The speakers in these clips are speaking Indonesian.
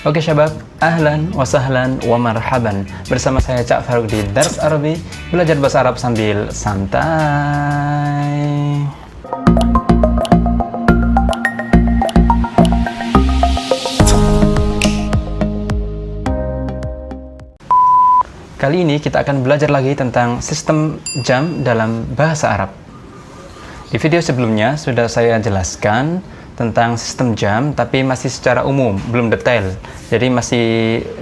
Oke syabab, ahlan wa sahlan wa marhaban. Bersama saya Cak Farouk di Dars Arabi, belajar bahasa Arab sambil santai. Kali ini kita akan belajar lagi tentang sistem jam dalam bahasa Arab. Di video sebelumnya sudah saya jelaskan tentang sistem jam, tapi masih secara umum, belum detail. Jadi masih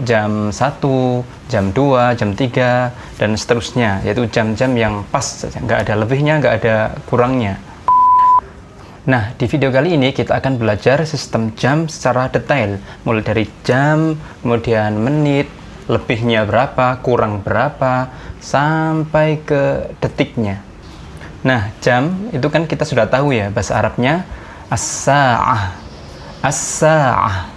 jam 1, jam 2, jam 3, dan seterusnya, yaitu jam-jam yang pas saja, nggak ada lebihnya, nggak ada kurangnya. Nah, di video kali ini kita akan belajar sistem jam secara detail, mulai dari jam, kemudian menit, lebihnya berapa, kurang berapa, sampai ke detiknya. Nah, jam itu kan kita sudah tahu ya, bahasa Arabnya as-sa'ah. As-sa'ah.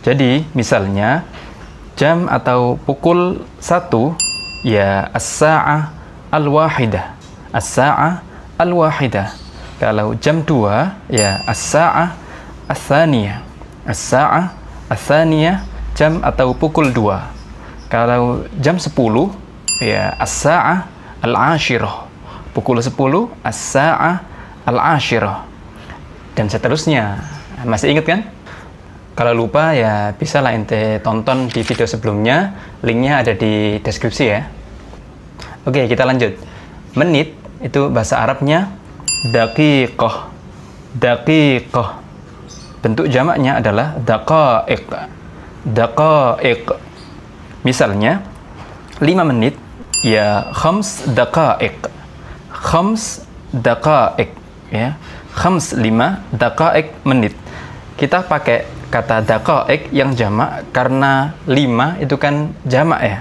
Jadi, misalnya jam atau pukul 1 ya as-sa'ah al-wahidah. As-sa'ah al-wahidah. Kalau jam 2 ya as-sa'ah ats-tsaniyah. As-sa'ah ats-tsaniyah, jam atau pukul 2. Kalau jam 10 ya as-sa'ah al-ashirah. Pukul 10 as-sa'ah al-ashirah, dan seterusnya. Masih ingat kan? Kalau lupa ya bisa lah ente tonton di video sebelumnya, linknya ada di deskripsi ya. Oke, kita lanjut. Menit itu bahasa Arabnya daqiqah. Daqiqah. Bentuk jamaknya adalah daqaiq. Daqaiq. Misalnya 5 menit ya khams daqaiq. Khams daqaiq. Ya, khams 5 daqaiq menit. Kita pakai kata daqaiq yang jamak karena 5 itu kan jamak ya.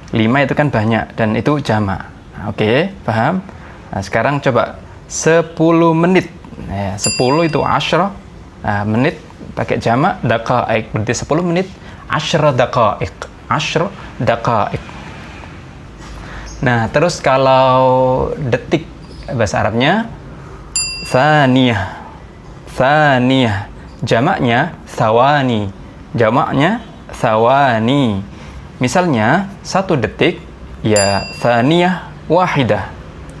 5 itu kan banyak dan itu jamak. Oke, paham? Nah, sekarang coba 10 menit. Ya, 10 itu asyra. Nah, menit pakai jamak daqaiq, berarti 10 menit asyra daqaiq. Asyra daqaiq. Nah, terus kalau detik bahasa Arabnya tsaniyah. Tsaniyah. Jamaknya thawani. Jamaknya thawani. Misalnya 1 detik ya tsaniyah wahidah.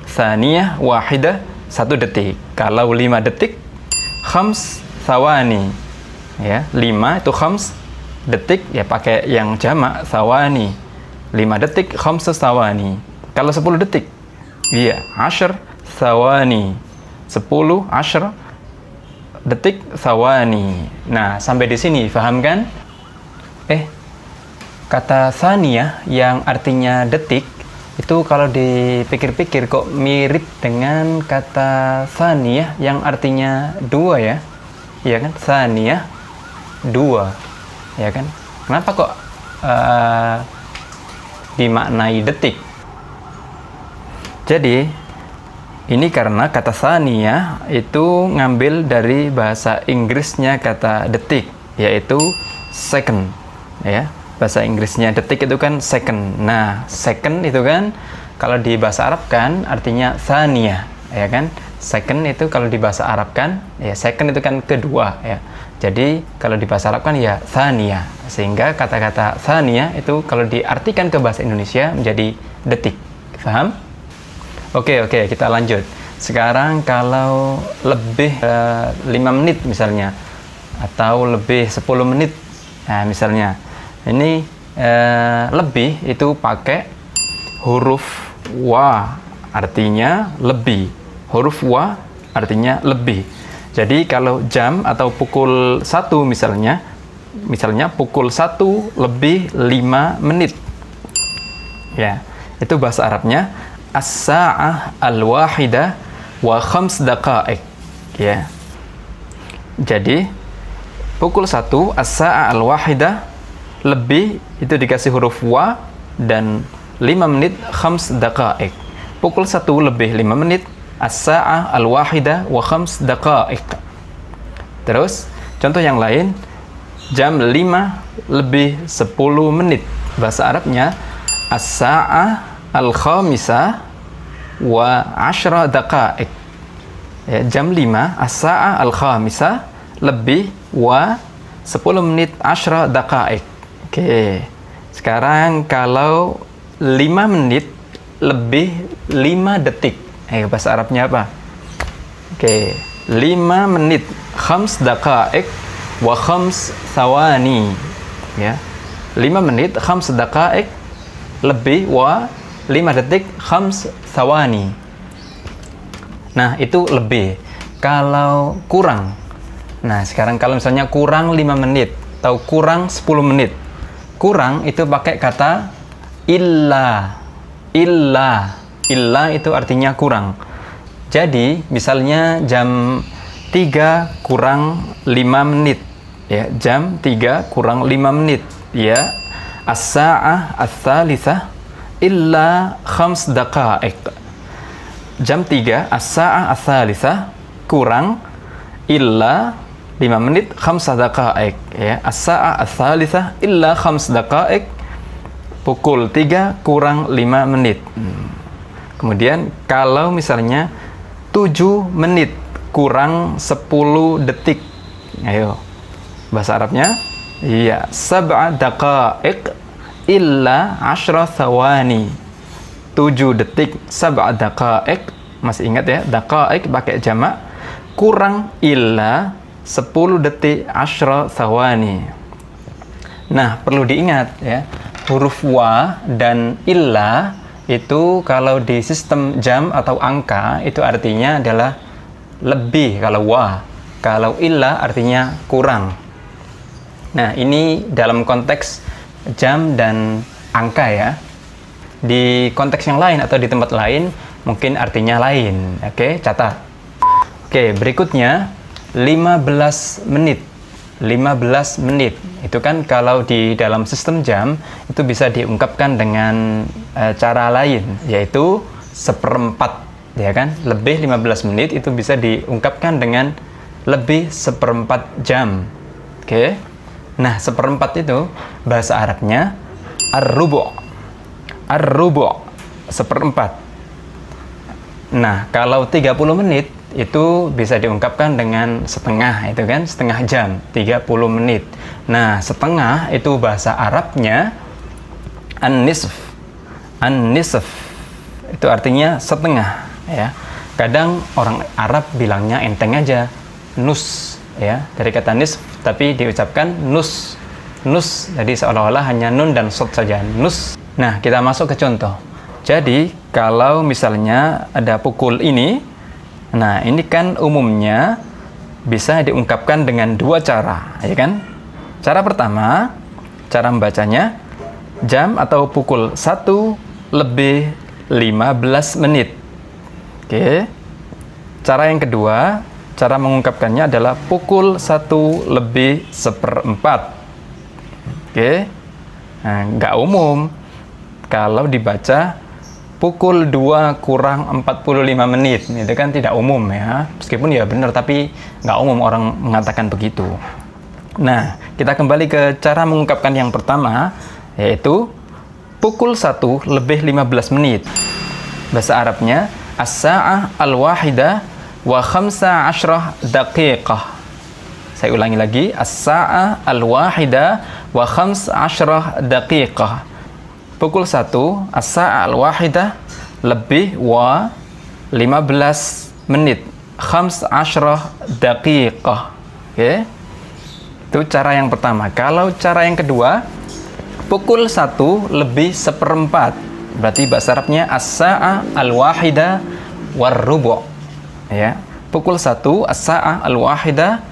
Tsaniyah wahidah, 1 detik. Kalau 5 detik khams thawani. Ya, 5 itu khams detik ya pakai yang jamak thawani. 5 detik khams thawani. Kalau 10 detik iya ashr thawani. 10 ashr detik thawani. Nah, sampai di sini paham kan? Kata tsaniyah yang artinya detik itu kalau dipikir-pikir kok mirip dengan kata tsaniyah yang artinya 2 ya. Iya kan? Tsaniyah 2. Ya kan? Kenapa kok dimaknai detik? Jadi ini karena kata tsaniyah itu ngambil dari bahasa Inggrisnya kata detik, yaitu second. Ya, bahasa Inggrisnya detik itu kan second. Nah, second itu kan kalau di bahasa Arab kan artinya tsaniyah, ya kan? Second itu kalau di bahasa Arab kan ya second itu kan kedua ya. Jadi kalau di bahasa Arab kan ya tsaniyah. Sehingga kata-kata tsaniyah itu kalau diartikan ke bahasa Indonesia menjadi detik. Paham? Oke, kita lanjut. Sekarang kalau lebih 5 menit misalnya, atau lebih 10 menit, nah misalnya, ini lebih itu pakai huruf wa, artinya lebih. Huruf wa artinya lebih. Jadi kalau jam atau pukul 1 misalnya pukul 1 lebih 5 menit. Ya, itu bahasa Arabnya as-sa'ah al-wahidah wa khams daqaiq. Ya. Jadi pukul 1 as-sa'ah al-wahidah lebih itu dikasih huruf wa dan 5 menit khams daqaiq. Pukul 1 lebih 5 menit as-sa'ah al-wahidah wa khams daqaiq. Terus contoh yang lain, jam 5 lebih 10 menit. Bahasa Arabnya as-sa'ah al-khamisah wa 10 daqaiq. Ya, jam 5 as-sa'ah al-khamisah lebih wa 10 menit 10 daqaik. Oke. Sekarang kalau 5 menit lebih 5 detik. Bahasa Arabnya apa? Oke. 5 menit 5 daqaik wa 5 thawani. Ya. 5 menit 5 daqaik lebih wa 5 detik 5 thawani. Nah, itu lebih. Kalau kurang. Nah, sekarang kalau misalnya kurang 5 menit atau kurang 10 menit. Kurang itu pakai kata illa. Illa itu artinya kurang. Jadi, misalnya jam 3 kurang 5 menit. Ya, jam 3 kurang 5 menit. Ya, as-sa'ah ats-tsalitsah illa 5 daqaik. Jam 3 as-sa'ah ats-tsalitsah kurang illa 5 menit 5 daqaik. Ya, as-sa'ah ats-tsalitsah illa 5 daqaik. Pukul 3 kurang 5 menit. Kemudian kalau misalnya 7 menit kurang 10 detik. Ayo. Bahasa Arabnya? Iya, 7 daqaik illa 10 thawani. 7 detik 7 daqaik. Masih ingat ya? Daqaik pakai jamak. Kurang illa 10 detik 10 thawani. Nah, perlu diingat ya. Huruf wa dan illa itu kalau di sistem jam atau angka itu artinya adalah lebih kalau wa. Kalau illa artinya kurang. Nah, ini dalam konteks jam dan angka ya. Di konteks yang lain atau di tempat lain mungkin artinya lain. Oke, catat. Oke, berikutnya 15 menit. 15 menit. Itu kan kalau di dalam sistem jam itu bisa diungkapkan dengan cara lain, yaitu seperempat, ya kan? Lebih 15 menit itu bisa diungkapkan dengan lebih seperempat jam. Oke. Nah, seperempat itu bahasa Arabnya ar-rubu'. Ar-rubu', seperempat. Nah, kalau 30 menit itu bisa diungkapkan dengan setengah, itu kan, setengah jam, 30 menit. Nah, setengah itu bahasa Arabnya an-nisf. An-nisf itu artinya setengah, ya. Kadang orang Arab bilangnya enteng aja, nus, ya, dari kata nisf tapi diucapkan nus. Nus, jadi seolah-olah hanya nun dan sod saja, nus. Nah, kita masuk ke contoh. Jadi, kalau misalnya ada pukul ini, nah ini kan umumnya bisa diungkapkan dengan dua cara, ya kan? Cara pertama, cara membacanya, jam atau pukul 1 lebih 15 menit. Oke. Cara yang kedua, cara mengungkapkannya adalah pukul 1 lebih seperempat. Oke. Nah, nggak umum. Kalau dibaca pukul 2 kurang 45 menit, itu kan tidak umum ya. Meskipun ya benar, tapi nggak umum orang mengatakan begitu. Nah, kita kembali ke cara mengungkapkan yang pertama, yaitu pukul 1 lebih 15 menit. Bahasa Arabnya, as-sa'ah al-wahidah wa 15 daqiqah. Saya ulangi lagi, as-sa'ah al-wahidah wa 15 daqiqah. Pukul 1, as-sa'ah al-wahidah lebih wa 15 menit. 15 daqiqah. Oke. Itu cara yang pertama. Kalau cara yang kedua, pukul 1 lebih seperempat. Berarti bahasa Arabnya as-sa'ah al-wahidah war-rubu'. Ya. Pukul 1, as-sa'ah al-wahidah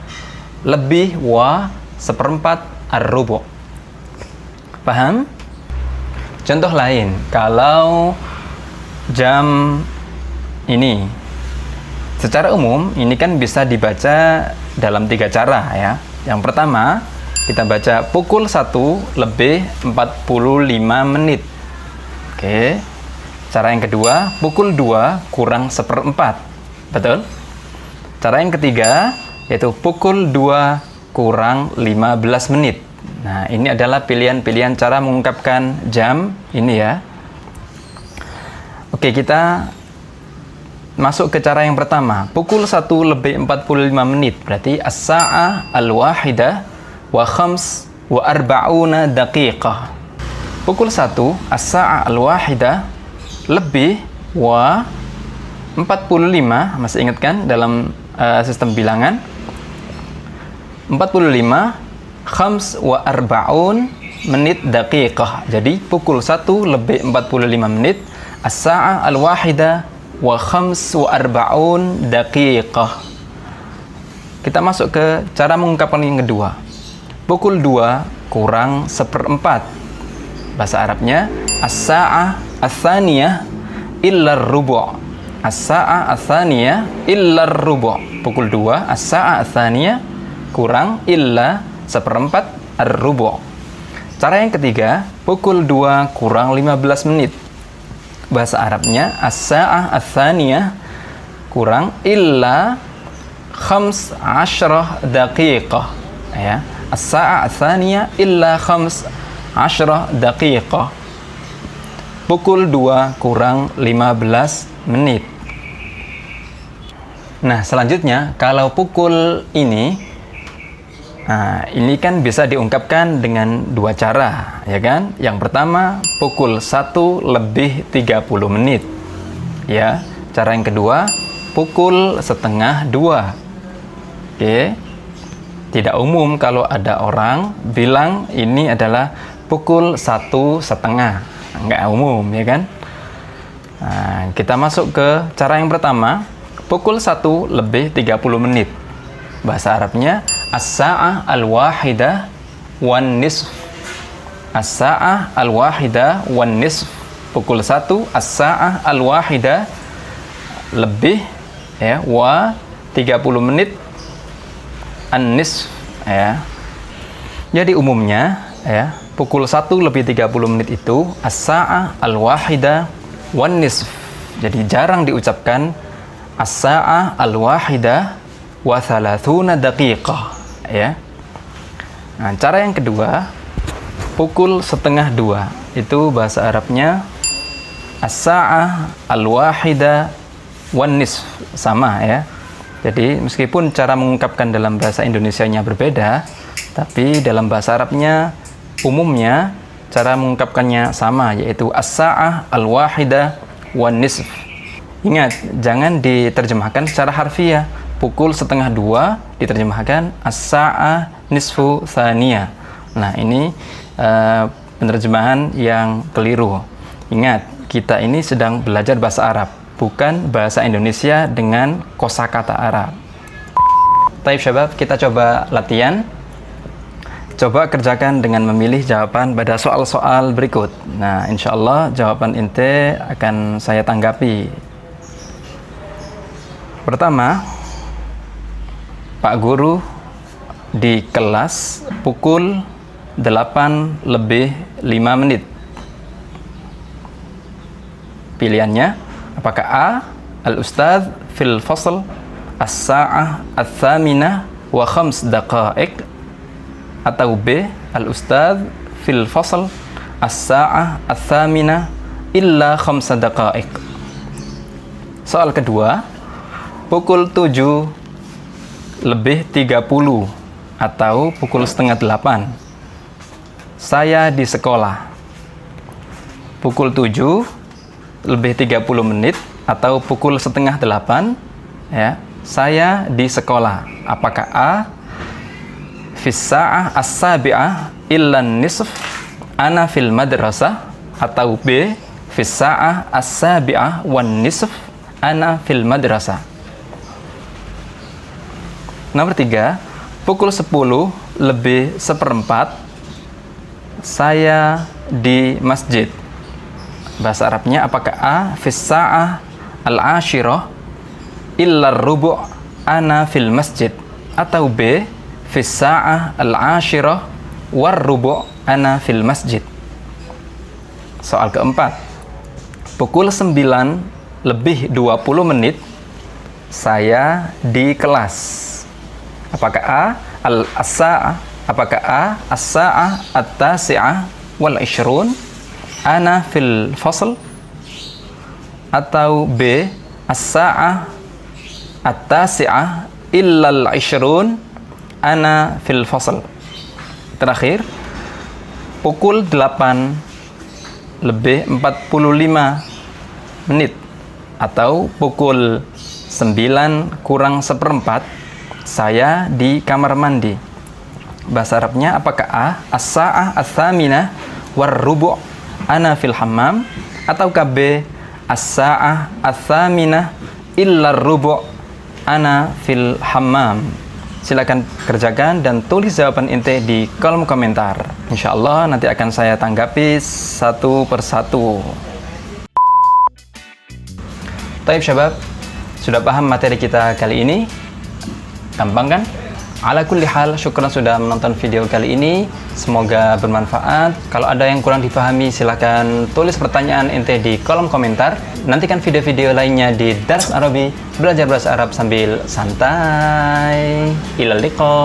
lebih wa seperempat ar-rubu'. Paham? Contoh lain, kalau jam ini, secara umum ini kan bisa dibaca dalam 3 cara ya. Yang pertama, kita baca pukul 1 lebih 45 menit. Oke. Cara yang kedua, pukul 2 kurang seperempat. Betul? Cara yang ketiga, yaitu pukul 2 kurang 15 menit. Nah, ini adalah pilihan-pilihan cara mengungkapkan jam ini ya. Oke, kita masuk ke cara yang pertama. Pukul 1 lebih 45 menit. Berarti as-sa'ah al-wahidah wa khams wa arba'una daqiqah. Pukul 1 as-sa'a al-wahidah lebih wa 45, masih ingat kan dalam sistem bilangan? 45 khams wa arba'un menit daqiqah. Jadi pukul 1 lebih 45 menit as-sa'a al-wahidah wa khams wa arba'un daqiqah. Kita masuk ke cara mengungkapkan yang kedua. Pukul 2 kurang 1/4. Bahasa Arabnya as-sa'a ats-tsaniyah illa ar-rubu'. As-sa'a ats-tsaniyah illa ar-rubu'. Pukul 2 as-sa'a ats-tsaniyah kurang illa 1/4 ar-rubu'. Cara yang ketiga, pukul 2 kurang 15 menit. Bahasa Arabnya as-sa'a ats-tsaniyah kurang illa 15 daqiqah, ya. As-sa'a ats-tsaniyah illa 15 daqiqah. Pukul 2 kurang 15 menit. Nah, selanjutnya kalau pukul ini kan bisa diungkapkan dengan dua cara, ya kan? Yang pertama, pukul 1 lebih 30 menit. Ya, cara yang kedua, pukul setengah 2. Oke. Tidak umum kalau ada orang bilang ini adalah pukul 1:30. Nggak umum, ya kan? Nah, kita masuk ke cara yang pertama, pukul 1 lebih 30 menit. Bahasa Arabnya as-sa'ah al-wahidah wan nisf. As-sa'ah al-wahidah wan nisf. Pukul 1 as-sa'ah al-wahidah lebih, ya, wa 30 menit an-nisf, ya. Jadi umumnya, ya, pukul 1 lebih 30 menit itu as-sa'ah al-wahidah wan nisf. Jadi jarang diucapkan as-sa'ah al-wahidah wa 30 daqiqah, ya. Nah, cara yang kedua, pukul 1:30. Itu bahasa Arabnya as-sa'ah al-wahidah wan nisf. Sama, ya. Jadi meskipun cara mengungkapkan dalam bahasa Indonesianya berbeda, tapi dalam bahasa Arabnya umumnya cara mengungkapkannya sama, yaitu as-sa'ah al-wahidah wan nisf. Ingat, jangan diterjemahkan secara harfiah. Pukul 1:30 diterjemahkan as-sa'ah nisfu tsaniyah. Nah, ini penerjemahan yang keliru. Ingat, kita ini sedang belajar bahasa Arab, bukan bahasa Indonesia dengan kosakata Arab. Baik, syabab, kita coba latihan. Coba kerjakan dengan memilih jawaban pada soal-soal berikut. Nah, insya Allah jawaban ente akan saya tanggapi. Pertama, Pak Guru di kelas pukul 8 lebih 5 menit. Pilihannya, apakah A, al-ustadz fil fasl as-sa'ah ats-tsaminah wa 5 daqa'iq, atau B, al-ustadz fil fasl as-sa'ah ats-tsaminah illa 5 daqa'iq. Soal kedua, pukul 7 lebih 30 atau pukul 7:30. Saya di sekolah. Pukul 7 lebih 30 menit atau pukul 7:30, ya. Saya di sekolah. Apakah A, fis sa'ah as-sabi'ah illa nisf ana fil madrasah, atau B, fis sa'ah as-sabi'ah wan nisf ana fil madrasah. Nomor 3, pukul 10 lebih 1/4 saya di masjid. Bahasa Arabnya, apakah A, fis sa'ah al-ashirah illa rubu' ana fil masjid, atau B, fis sa'ah al-ashirah war rubu' ana fil masjid. Soal keempat, pukul 9 lebih 20 menit saya di kelas. Apakah A, as-sa'ah at-tasi'ah wal 20 ana fil fasl, atau B, as-sa'ah at-tasi'ah illa al 20 ana fil fasl. terakhir, pukul 8 lebih 45 menit atau pukul 9 kurang seperempat saya di kamar mandi. Bahasa Arabnya apakah A, as-sa'ah as-saminah war rubu' ana fil hammam, atau B, as-sa'ah as-saminah illa rubu' ana fil hammam? Silakan kerjakan dan tulis jawaban ente di kolom komentar. Insya Allah nanti akan saya tanggapi satu persatu. Taib syabab, sudah paham materi kita kali ini? Gampang kan? Ala kulli hal, syukran sudah menonton video kali ini. Semoga bermanfaat. Kalau ada yang kurang dipahami, silakan tulis pertanyaan ente di kolom komentar. Nantikan video-video lainnya di Dars Arabi, belajar bahasa Arab sambil santai. Ilal liqa.